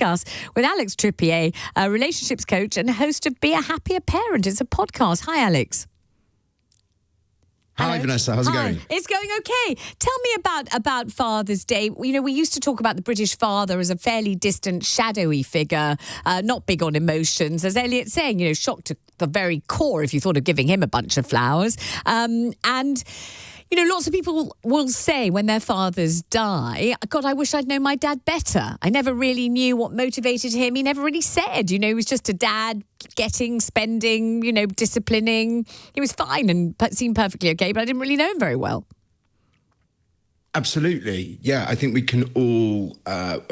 discuss with Alex Trippier, a relationships coach and host of Be a Happier Parent. It's a podcast. Hi, Alex. Hi, Vanessa. How's it going? It's going okay. Tell me about Father's Day. You know, we used to talk about the British father as a fairly distant, shadowy figure, not big on emotions. As Elliot's saying, you know, shocked to the very core if you thought of giving him a bunch of flowers. And you know, lots of people will say when their fathers die, God, I wish I'd known my dad better. I never really knew what motivated him. He never really said, you know, he was just a dad getting, spending, you know, disciplining. He was fine and seemed perfectly okay, but I didn't really know him very well. Absolutely. Yeah, I think we can all,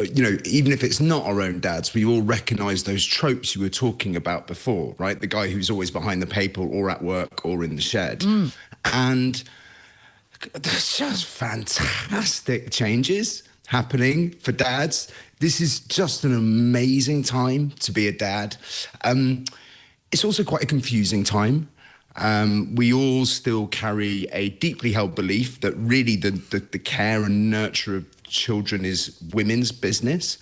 you know, even if it's not our own dads, we all recognise those tropes you were talking about before, right? The guy who's always behind the paper or at work or in the shed. And there's just fantastic changes happening for dads. This is just an amazing time to be a dad. It's also quite a confusing time. We all still carry a deeply held belief that really the care and nurture of children is women's business.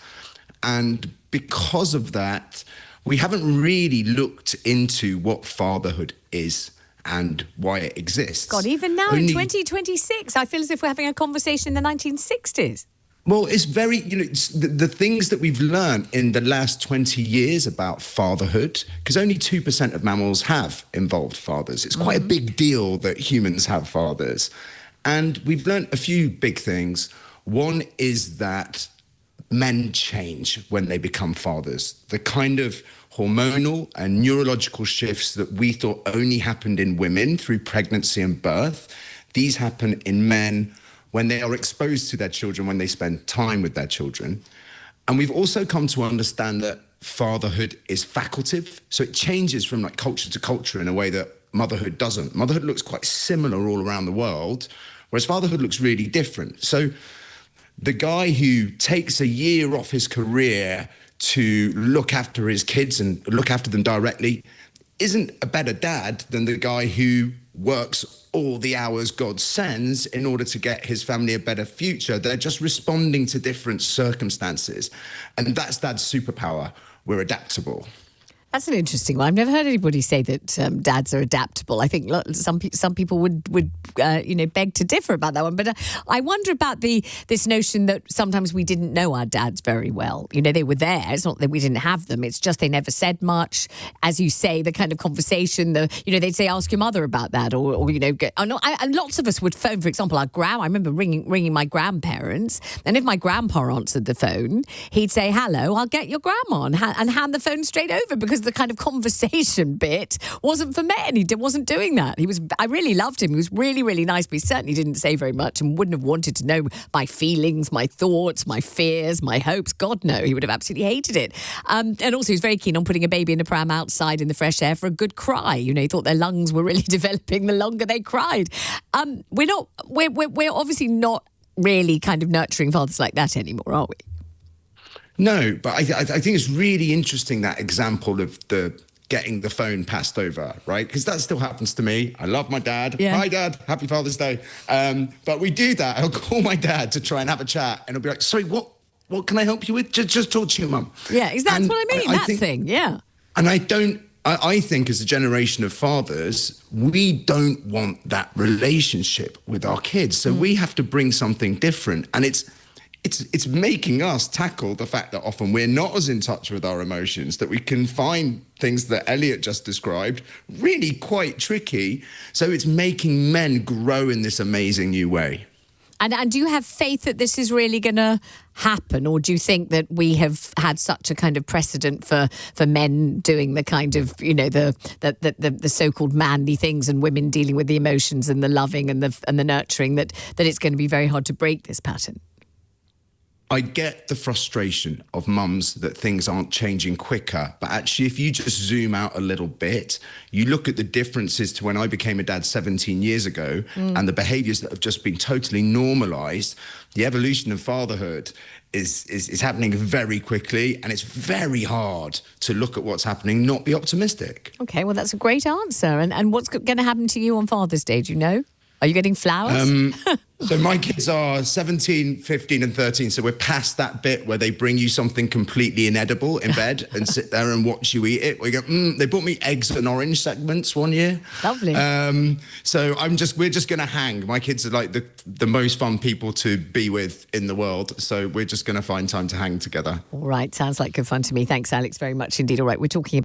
And because of that, we haven't really looked into what fatherhood is and why it exists. God, even now in 2026, I feel as if we're having a conversation in the 1960s. Well, it's very, you know, the things that we've learned in the last 20 years about fatherhood, because only 2% of mammals have involved fathers. It's quite a big deal that humans have fathers. And we've learned a few big things. One is that men change when they become fathers. The kind of hormonal and neurological shifts that we thought only happened in women through pregnancy and birth, these happen in men when they are exposed to their children, when they spend time with their children. And we've also come to understand that fatherhood is facultative. So it changes from like culture to culture in a way that motherhood doesn't. Motherhood looks quite similar all around the world, whereas fatherhood looks really different. So the guy who takes a year off his career to look after his kids and look after them directly isn't a better dad than the guy who works all the hours God sends in order to get his family a better future. They're just responding to different circumstances. And that's dad's superpower. We're adaptable. That's an interesting one. I've never heard anybody say that dads are adaptable. I think some people would you know, beg to differ about that one. But I wonder about this notion that sometimes we didn't know our dads very well. You know, they were there. It's not that we didn't have them. It's just they never said much. As you say, the kind of conversation, you know, they'd say, ask your mother about that. Or you know, and lots of us would phone, for example, our I remember ringing my grandparents. And if my grandpa answered the phone, he'd say, hello, I'll get your grandma, and hand the phone straight over, because the kind of conversation bit wasn't for men. He wasn't doing that. I really loved him. He was really, really nice, but he certainly didn't say very much and wouldn't have wanted to know my feelings, my thoughts, my fears, my hopes. God, no, he would have absolutely hated it. And also he was very keen on putting a baby in a pram outside in the fresh air for a good cry. You know, he thought their lungs were really developing the longer they cried. We're obviously not really kind of nurturing fathers like that anymore, are we? No, but I think it's really interesting, that example of the getting the phone passed over, right? Because that still happens to me. I love my dad. Yeah. Hi, Dad. Happy Father's Day. But we do that. I'll call my dad to try and have a chat, and he'll be like, sorry, what can I help you with? Just talk to your mum. Yeah, that's what I mean, thing, yeah. And I think as a generation of fathers, we don't want that relationship with our kids. So we have to bring something different. And it's making us tackle the fact that often we're not as in touch with our emotions, that we can find things that Elliot just described really quite tricky. So it's making men grow in this amazing new way. And do you have faith that this is really going to happen, or do you think that we have had such a kind of precedent for men doing the kind of, you know, the so-called manly things, and women dealing with the emotions and the loving and the nurturing, that it's going to be very hard to break this pattern? I get the frustration of mums that things aren't changing quicker, but actually if you just zoom out a little bit, you look at the differences to when I became a dad 17 years ago and the behaviours that have just been totally normalised. The evolution of fatherhood is happening very quickly, and it's very hard to look at what's happening, not be optimistic. Okay, well, that's a great answer. And what's going to happen to you on Father's Day, do you know? Are you getting flowers? So my kids are 17, 15 and 13. So we're past that bit where they bring you something completely inedible in bed and sit there and watch you eat it. We go, they bought me eggs and orange segments one year. Lovely. So we're just going to hang. My kids are like the most fun people to be with in the world. So we're just going to find time to hang together. All right. Sounds like good fun to me. Thanks, Alex, very much indeed. All right. We're talking